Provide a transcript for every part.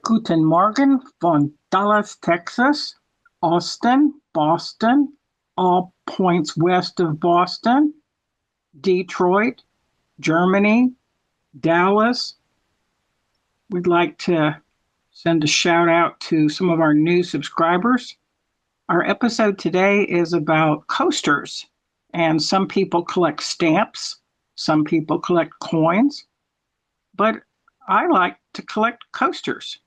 Guten Morgen von Dallas, Texas, Austin, Boston, all points west of Boston, Detroit, Germany, Dallas. We'd like to send a shout out to some of our new subscribers. Our episode today is about coasters, and some people collect stamps, some people collect coins, but I like to collect coasters.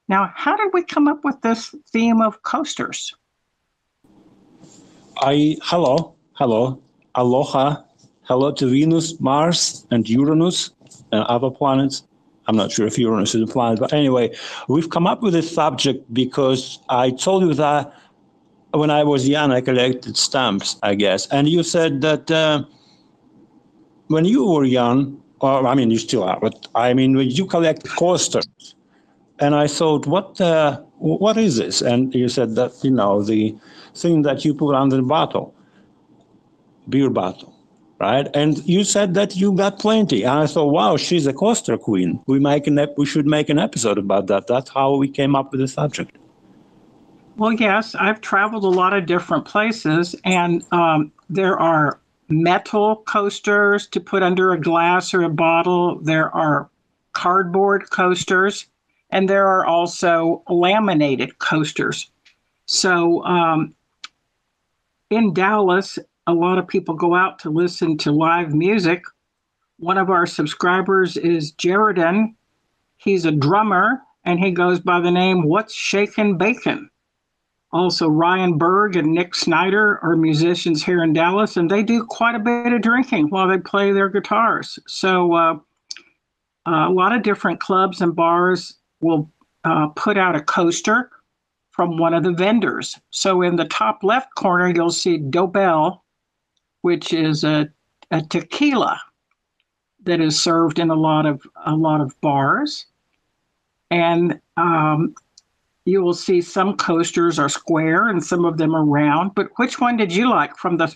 Now, how did we come up with this theme of coasters? Hello, aloha, hello to Venus, Mars, and Uranus, and other planets. I'm not sure if Uranus is a planet, but anyway, we've come up with this subject because I told you that when I was young, I collected stamps, I guess. And you said that when you were young, or I mean, you still are, but I mean, when you collect coasters. And I thought, what is this? And you said that, the thing that you put under the bottle, beer bottle, right? And you said that you got plenty. And I thought, wow, she's a coaster queen. We should make an episode about that. That's how we came up with the subject. Well, yes, I've traveled a lot of different places, and there are metal coasters to put under a glass or a bottle. There are cardboard coasters, and there are also laminated coasters. So in Dallas, a lot of people go out to listen to live music. One of our subscribers is Jaredon. He's a drummer, and he goes by the name What's Shakin' Bacon. Also, Ryan Berg and Nick Snyder are musicians here in Dallas, and they do quite a bit of drinking while they play their guitars. So a lot of different clubs and bars will put out a coaster from one of the vendors. So in the top left corner, you'll see Dobel, which is a tequila that is served in a lot of bars. And you will see some coasters are square and some of them are round. But which one did you like from the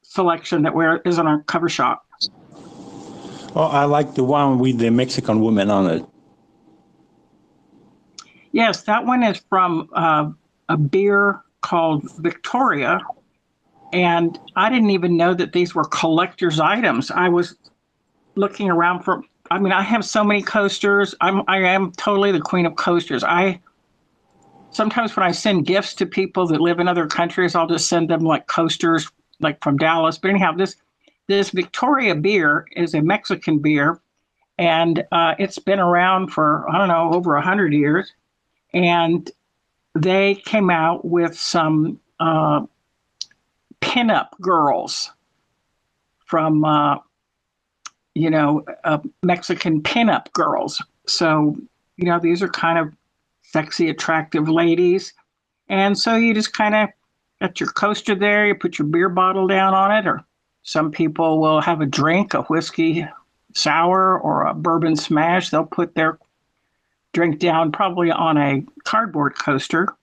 selection that is on our cover shot? Oh, I like the one with the Mexican woman on it. Yes, that one is from a beer called Victoria. And I didn't even know that these were collector's items. I was looking around I have so many coasters. I am totally the queen of coasters. Sometimes when I send gifts to people that live in other countries, I'll just send them like coasters, like from Dallas. But anyhow, this Victoria beer is a Mexican beer, and it's been around for, I don't know, over 100 years. And they came out with some pinup girls from, Mexican pinup girls. So, these are kind of sexy, attractive ladies. And so you just kind of got your coaster there, you put your beer bottle down on it, or some people will have a drink, a whiskey sour or a bourbon smash. They'll put their drink down probably on a cardboard coaster.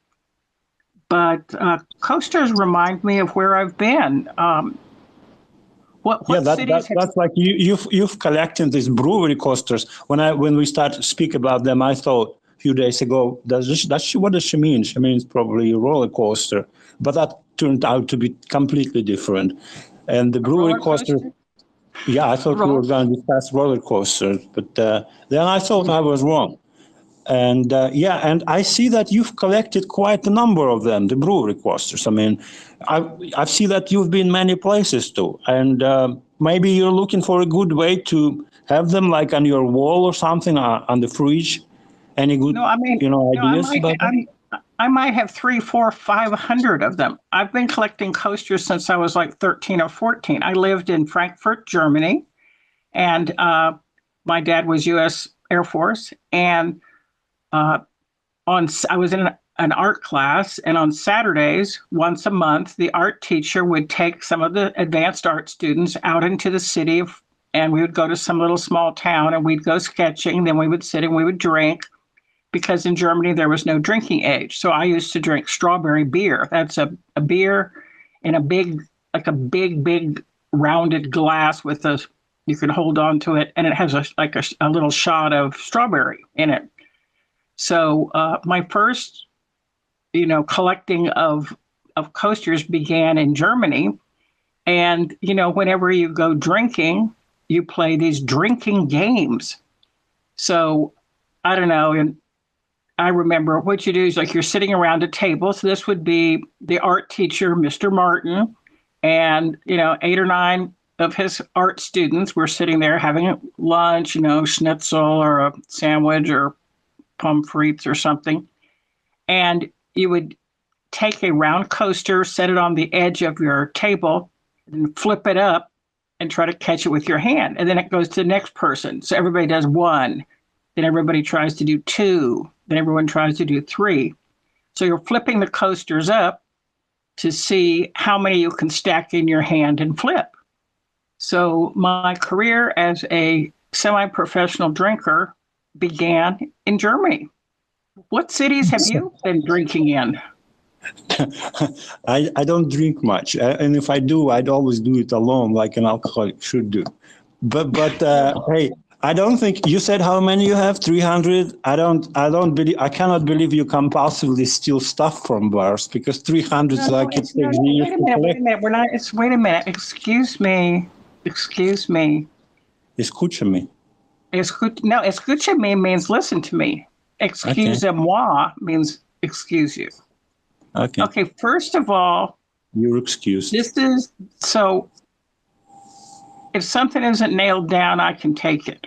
But coasters remind me of where I've been. That's like you've collected these brewery coasters. When we start to speak about them, I thought a few days ago, what does she mean? She means probably a roller coaster, but that turned out to be completely different. And the brewery coaster, yeah, I thought we were going to discuss roller coasters, but then I thought I was wrong. And and I see that you've collected quite a number of them, the brewery coasters. I mean, I've seen that you've been many places too, and maybe you're looking for a good way to have them like on your wall or something, on the fridge. Any good, ideas about that? I might have 300, 400, 500 of them. I've been collecting coasters since I was like 13 or 14. I lived in Frankfurt, Germany, and my dad was U.S. Air Force, and I was in an art class, and on Saturdays, once a month, the art teacher would take some of the advanced art students out into the city, and we would go to some little small town, and we'd go sketching. Then we would sit and we would drink, because in Germany there was no drinking age. So I used to drink strawberry beer. That's a beer in a big rounded glass you can hold on to it, and it has a little shot of strawberry in it. So my first, collecting of coasters began in Germany. And, whenever you go drinking, you play these drinking games. So I don't know. And I remember what you do is like you're sitting around a table. So this would be the art teacher, Mr. Martin, and, 8 or 9 of his art students were sitting there having lunch, schnitzel or a sandwich or pommes frites or something. And you would take a round coaster, set it on the edge of your table, and flip it up and try to catch it with your hand. And then it goes to the next person. So everybody does 1. Then everybody tries to do 2. Then everyone tries to do 3. So you're flipping the coasters up to see how many you can stack in your hand and flip. So my career as a semi-professional drinker began in Germany. What cities have you been drinking in? I don't drink much, and if I do, I'd always do it alone, like an alcoholic should do. But hey, I don't think you said how many you have. 300. I cannot believe you compulsively steal stuff from bars, because 300 is like it's wait a minute. Wait a minute. Excuse me. Escucha me. Escucha me means listen to me. Excusez-moi means excuse you. Okay, first of all, you're excused. So if something isn't nailed down, I can take it.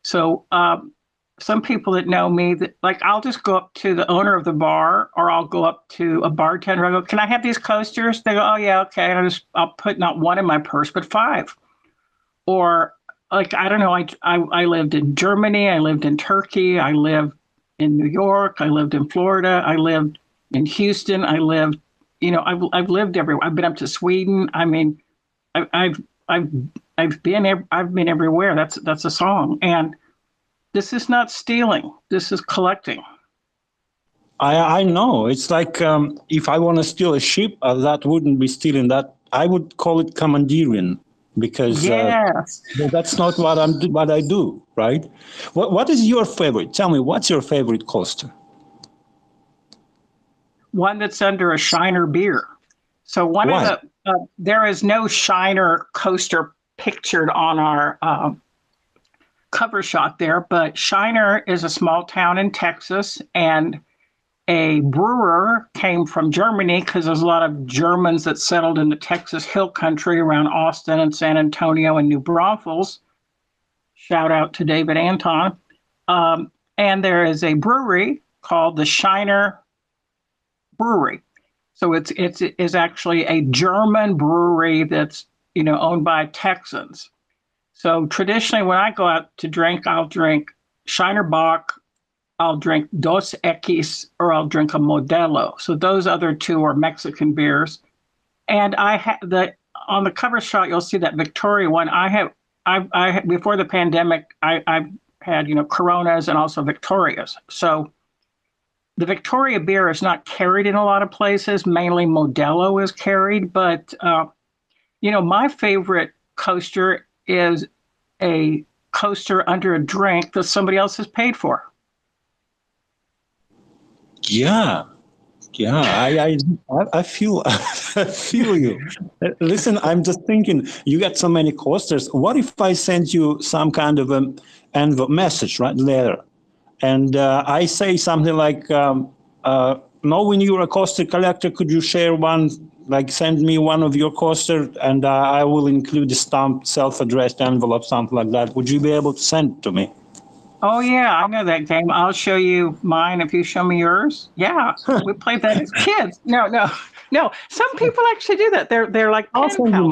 So some people that know me, that like I'll just go up to the owner of the bar, or I'll go up to a bartender. I go, "Can I have these coasters?" They go, "Oh yeah, okay." And I'll put not 1 in my purse, but 5. Or like I don't know. I lived in Germany. I lived in Turkey. I lived in New York. I lived in Florida. I lived in Houston. I lived, I've lived everywhere. I've been up to Sweden. I mean, I've been everywhere. That's a song. And this is not stealing. This is collecting. I know. It's like if I want to steal a ship, that wouldn't be stealing. That I would call it commandeering, because yes. That's not what I do, right? What is your favorite? Tell me, what's your favorite coaster? One that's under a Shiner beer. So there is no Shiner coaster pictured on our cover shot there, but Shiner is a small town in Texas, and a brewer came from Germany because there's a lot of Germans that settled in the Texas Hill Country around Austin and San Antonio and New Braunfels. Shout out to David Anton. And there is a brewery called the Shiner Brewery. So it's actually a German brewery that's owned by Texans. So traditionally, when I go out to drink, I'll drink Shiner Bock, I'll drink Dos Equis, or I'll drink a Modelo. So those other 2 are Mexican beers. And on the cover shot, you'll see that Victoria one. I before the pandemic, I've had Coronas and also Victorias. So the Victoria beer is not carried in a lot of places. Mainly Modelo is carried, but my favorite coaster is a coaster under a drink that somebody else has paid for. Yeah, I feel I feel you. Listen, I'm just thinking, you got so many coasters. What if I sent you some kind of an envelope message, right, letter, and I say something like, knowing you're a coaster collector, could you share one, like send me one of your coasters, and I will include a stamped, self-addressed envelope, something like that. Would you be able to send it to me? Oh, yeah, I know that game. I'll show you mine if you show me yours. Yeah, we played that as kids. No. Some people actually do that. They're like, I'll send you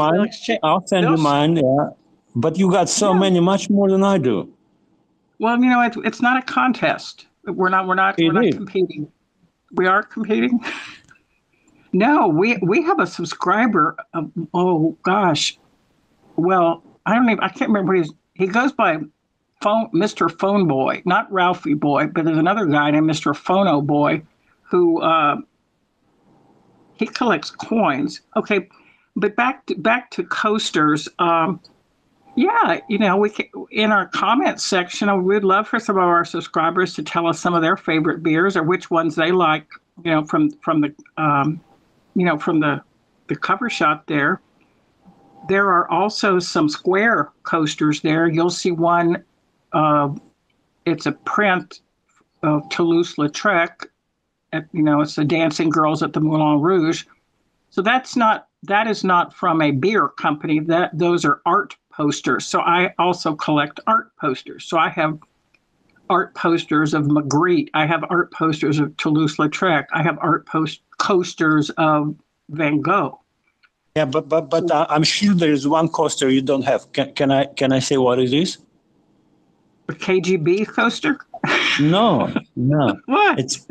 mine. Yeah. But you got so many, much more than I do. Well, it's not a contest. We're not competing. We are competing. No, we have a subscriber. Oh gosh. Well, I can't remember he goes by Mr. Phone Boy, not Ralphie Boy, but there's another guy named Mr. Phono Boy who he collects coins. Okay, but back to coasters. Yeah, we can, in our comments section, we'd love for some of our subscribers to tell us some of their favorite beers or which ones they like, from the from the cover shot there. There are also some square coasters there. You'll see one. It's a print of Toulouse-Lautrec. It's the Dancing Girls at the Moulin Rouge. So that is not from a beer company. Those are art posters. So I also collect art posters. So I have art posters of Magritte. I have art posters of Toulouse-Lautrec. I have coasters of Van Gogh. Yeah, but I'm sure there is one coaster you don't have. Can I say what it is? A KGB coaster? No. What? It's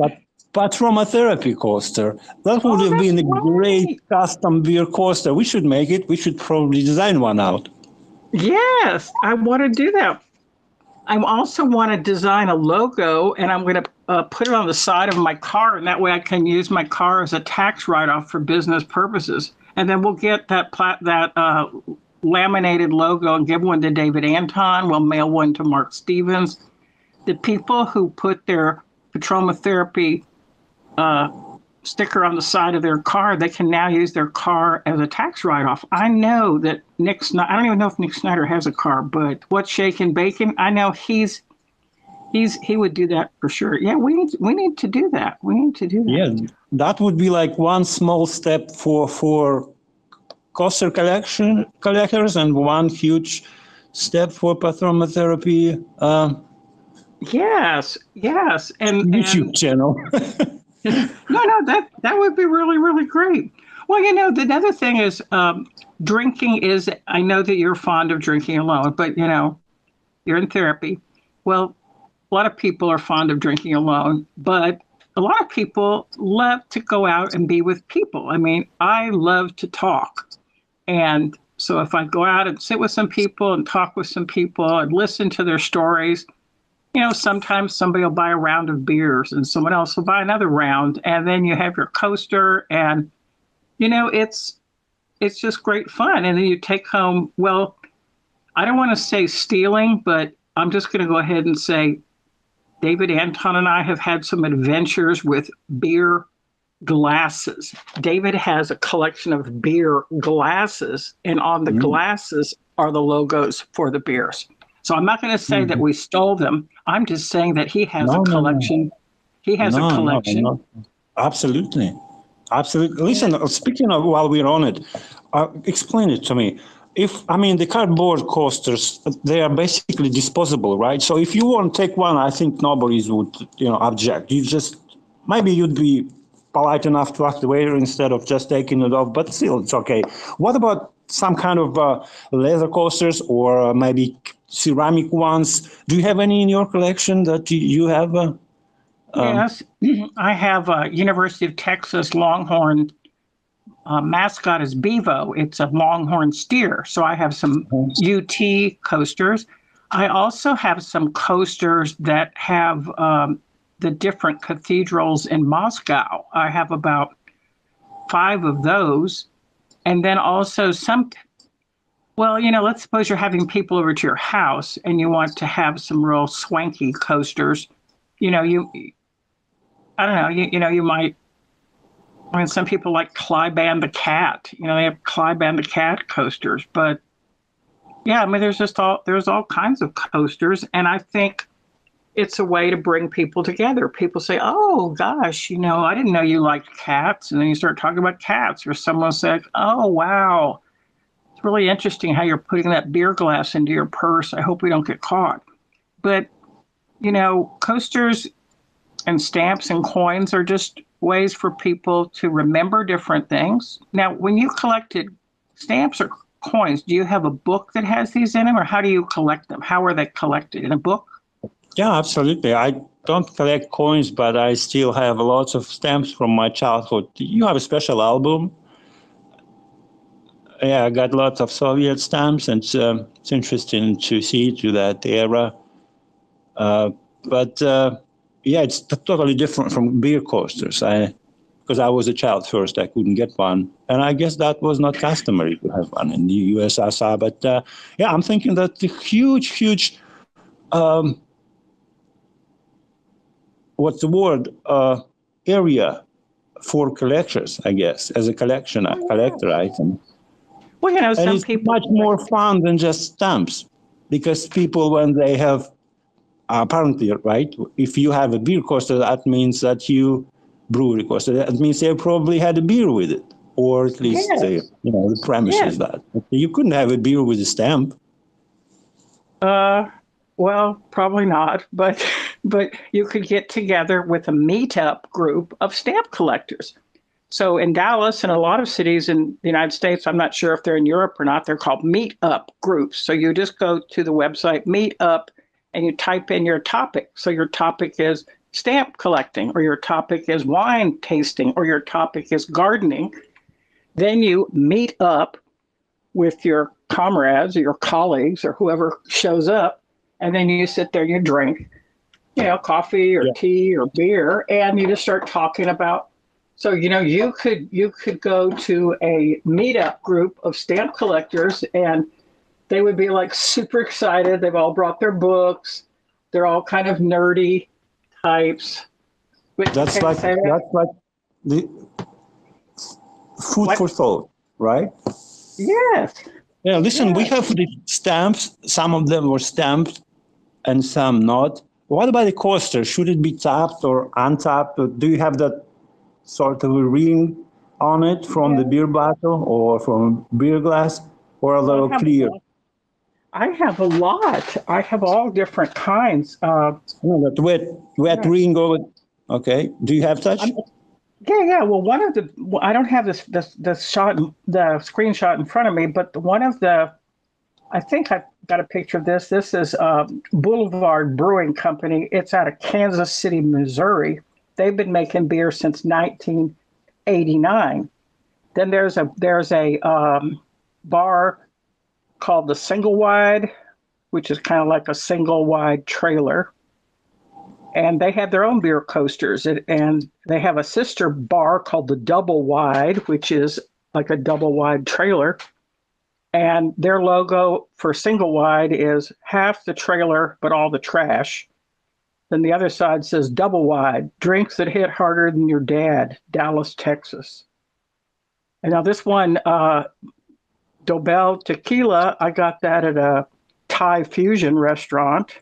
Aromatherapy coaster. That would have been a great custom beer coaster. We should make it. We should probably design one out. Yes, I want to do that. I also want to design a logo, and I'm going to put it on the side of my car, and that way I can use my car as a tax write-off for business purposes. And then we'll get that laminated logo and give one to David Anton. We'll mail one to Mark Stevens. The people who put their Aromatherapy sticker on the side of their car, they can now use their car as a tax write-off. I know that I don't even know if Nick Snyder has a car, but What's Shakin' Bacon, I know he would do that for sure. Yeah, we need to do that. We need to do that. Yeah, that would be like one small step for coaster collectors and one huge step for Aromatherapy. Yes, and YouTube channel. No, that would be really, really great. Well, the other thing is drinking is, I know that you're fond of drinking alone, but, you're in therapy. Well, a lot of people are fond of drinking alone, but a lot of people love to go out and be with people. I mean, I love to talk. And so if I go out and sit with some people and talk with some people and listen to their stories, sometimes somebody will buy a round of beers and someone else will buy another round. And then you have your coaster and, it's just great fun. And then you take home, well, I don't want to say stealing, but I'm just going to go ahead and say David Anton and I have had some adventures with beer glasses. David has a collection of beer glasses, and on the glasses are the logos for the beers. So I'm not going to say that we stole them. I'm just saying that he has a collection. No. He has a collection. No. Absolutely. Listen, speaking of, while we're on it, explain it to me. The cardboard coasters, they are basically disposable, right? So if you want to take one, I think nobody would, object. Maybe you'd be polite enough to ask the waiter instead of just taking it off, but still, it's okay. What about some kind of leather coasters or maybe ceramic ones? Do you have any in your collection that you have? Yes, I have a University of Texas Longhorn mascot is Bevo. It's a Longhorn steer. So I have some UT coasters. I also have some coasters that have the different cathedrals in Moscow. I have about 5 of those. And then also let's suppose you're having people over to your house and you want to have some real swanky coasters. I don't know, you might, some people like Clyban the cat, they have Clyban the cat coasters, but yeah, there's all kinds of coasters. And I think it's a way to bring people together. People say, oh gosh, I didn't know you liked cats. And then you start talking about cats, or someone said, oh, wow, it's really interesting how you're putting that beer glass into your purse. I hope we don't get caught. But, coasters and stamps and coins are just ways for people to remember different things. Now, when you collected stamps or coins, do you have a book that has these in them, or how do you collect them? How are they collected? In a book? Yeah, absolutely. I don't collect coins, but I still have lots of stamps from my childhood. You have a special album? Yeah, I got lots of Soviet stamps, and it's interesting to see to that era. But it's totally different from beer coasters. because I was a child first. I couldn't get one. And I guess that was not customary to have one in the USSR. But yeah, I'm thinking that the huge, what's the word, area for collectors, I guess, as a collector item. Well, you know, And some it's people much more fun than just stamps, because people, when they have, apparently, right, if you have a beer coaster, that means that brewery coaster, that means they probably had a beer with it, or at least, Yes. the premise Yes. is that. You couldn't have a beer with a stamp. Well, probably not, but you could get together with a meetup group of stamp collectors. So in Dallas and a lot of cities in the United States, I'm not sure if they're in Europe or not, they're called meetup groups. So you just go to the website Meetup and you type in your topic. So your topic is stamp collecting, or your topic is wine tasting, or your topic is gardening. Then you meet up with your comrades or your colleagues or whoever shows up, and then you sit there and you drink, coffee or tea or beer, and you just start talking about. So you could go to a meetup group of stamp collectors, and they would be like super excited. They've all brought their books. They're all kind of nerdy types. That's like the food for thought, right? Yes. Yeah, listen, we have the stamps. Some of them were stamped and some not. What about the coaster? Should it be tapped or untapped? Or do you have that sort of a ring on it from the beer bottle or from beer glass, or a little clear? I have a lot. I have all different kinds. That wet ring over. Okay. Do you have such? Yeah. Well, one of the I don't have the screenshot in front of me, but one of the I think I've got a picture of this. This is Boulevard Brewing Company. It's out of Kansas City, Missouri. They've been making beer since 1989. Then there's a bar called the Single Wide, which is kind of like a single wide trailer. And they have their own beer coasters. And they have a sister bar called the Double Wide, which is like a double wide trailer. And their logo for Single Wide is half the trailer, but all the trash. Then the other side says Double Wide, drinks that hit harder than your dad, Dallas, Texas. And now this one, Dobel Tequila, I got that at a Thai fusion restaurant.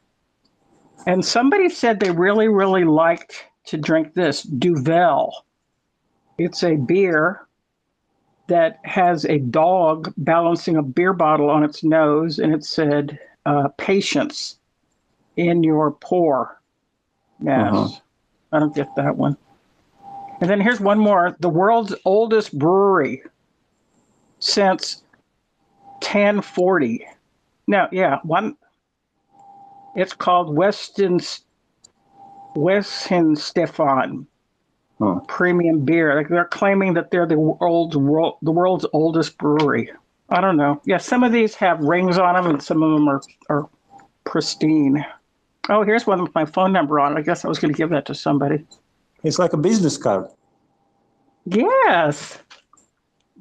And somebody said they really, really liked to drink this, Duvel. It's a beer that has a dog balancing a beer bottle on its nose, and it said, patience in your pour. Yes. I don't get that one. And then here's one more. The world's oldest brewery since 1040. Now, one. It's called Weihenstephan Premium Beer. They're claiming that they're the world's oldest brewery. I don't know. Yeah, some of these have rings on them, and some of them are pristine. Oh, here's one with my phone number on it. I guess I was going to give that to somebody. It's like a business card. Yes.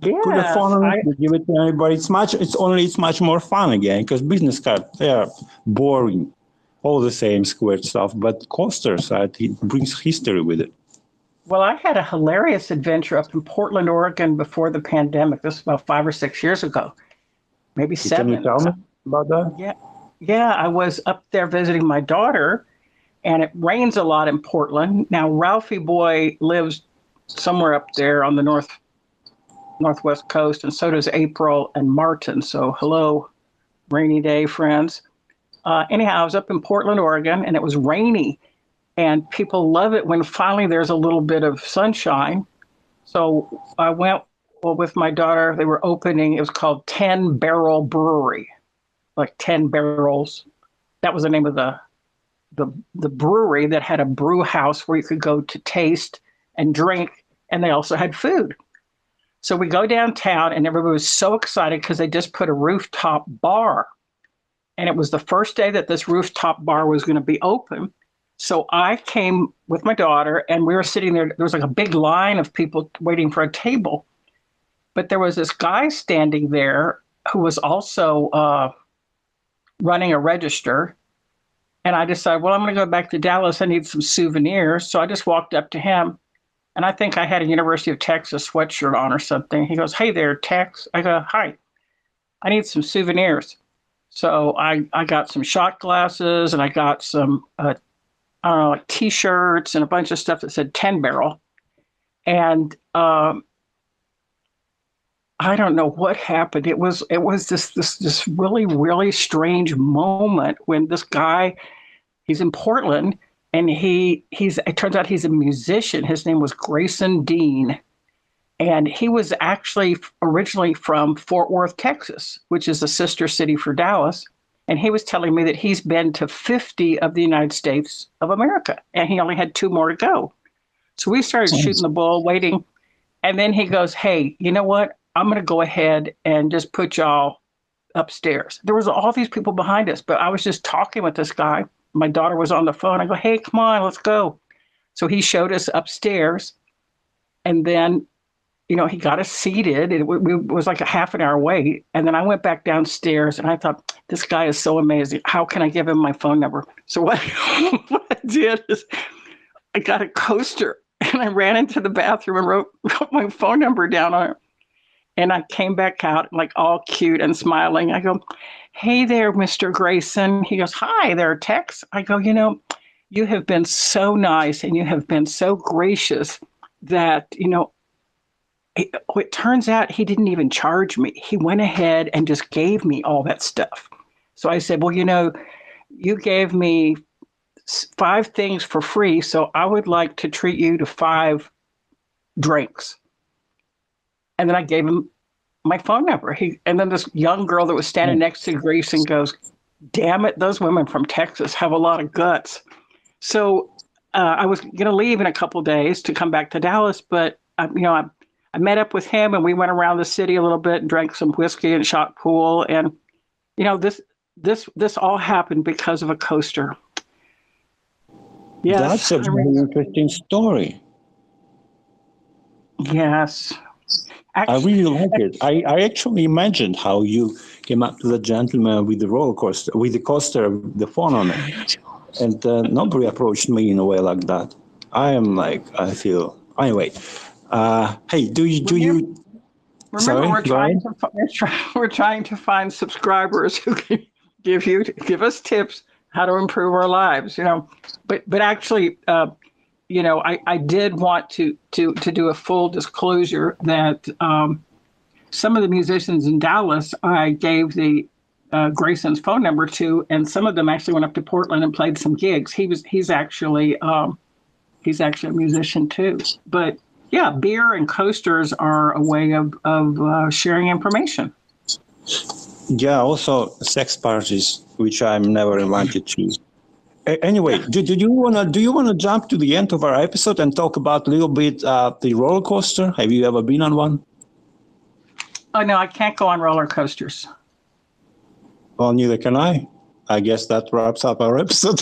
Yes. Put a phone on it, give it to anybody. It's much more fun again, because business cards, they are boring, all the same square stuff. But coasters, it brings history with it. Well, I had a hilarious adventure up in Portland, Oregon before the pandemic. This was about 5 or 6 years ago, maybe 7. Can you tell me about that? Yeah, I was up there visiting my daughter, and it rains a lot in Portland. Now, Ralphie Boy lives somewhere up there on the northwest coast, and so does April and Martin. So hello, rainy day friends. Anyhow, I was up in Portland, Oregon, and it was rainy, and people love it when finally there's a little bit of sunshine. So I went with my daughter. They were opening, it was called 10 Barrel Brewery, like 10 barrels. That was the name of the brewery that had a brew house where you could go to taste and drink, and they also had food. So we go downtown, and everybody was so excited because they just put a rooftop bar. And it was the first day that this rooftop bar was going to be open. So I came with my daughter, and we were sitting there. There was like a big line of people waiting for a table, but there was this guy standing there who was also running a register. And I decided, well, I'm going to go back to Dallas. I need some souvenirs. So I just walked up to him, and I think I had a University of Texas sweatshirt on or something. He goes, "Hey there, Tex." I go, "Hi, I need some souvenirs." So I got some shot glasses, and I got some, I don't know, like T-shirts and a bunch of stuff that said 10 Barrel. And I don't know what happened. It was this really, really strange moment when this guy, he's in Portland, and it turns out he's a musician. His name was Grayson Dean. And he was actually originally from Fort Worth, Texas, which is a sister city for Dallas. And he was telling me that he's been to 50 of the United States of America, and he only had 2 more to go. So we started shooting the bull, waiting. And then he goes, "Hey, you know what? I'm going to go ahead and just put y'all upstairs." There was all these people behind us, but I was just talking with this guy. My daughter was on the phone. I go, "Hey, come on, let's go." So he showed us upstairs, and then he got us seated. It was like a half an hour wait. And then I went back downstairs, and I thought, this guy is so amazing. How can I give him my phone number? So what I did is I got a coaster, and I ran into the bathroom and wrote my phone number down on it. And I came back out like all cute and smiling. I go, "Hey there, Mr. Grayson." He goes, "Hi there, Tex." I go, "You have been so nice, and you have been so gracious that, it turns out he didn't even charge me. He went ahead and just gave me all that stuff." So I said, "Well, you gave me 5 things for free, so I would like to treat you to 5 drinks." And then I gave him my phone number. And then this young girl that was standing next to Grayson goes, "Damn it, those women from Texas have a lot of guts." So I was going to leave in a couple of days to come back to Dallas, but I met up with him, and we went around the city a little bit and drank some whiskey and shot pool. And this all happened because of a coaster. Yes, That's a very interesting story. Yes. I really like it. I actually imagined how you came up to the gentleman with the roller coaster, with the coaster, the phone on it. And nobody approached me in a way like that. I feel, anyway. Hey, do you? Remember, Sorry, we're trying to find subscribers who can give us tips how to improve our lives. But actually, I did want to do a full disclosure that some of the musicians in Dallas I gave the Grayson's phone number to, and some of them actually went up to Portland and played some gigs. He's actually a musician too, but. Yeah, beer and coasters are a way of sharing information. Yeah, also sex parties, which I'm never invited to. Anyway, do you wanna jump to the end of our episode and talk about a little bit the roller coaster? Have you ever been on one? Oh no, I can't go on roller coasters. Well, neither can I. I guess that wraps up our episode.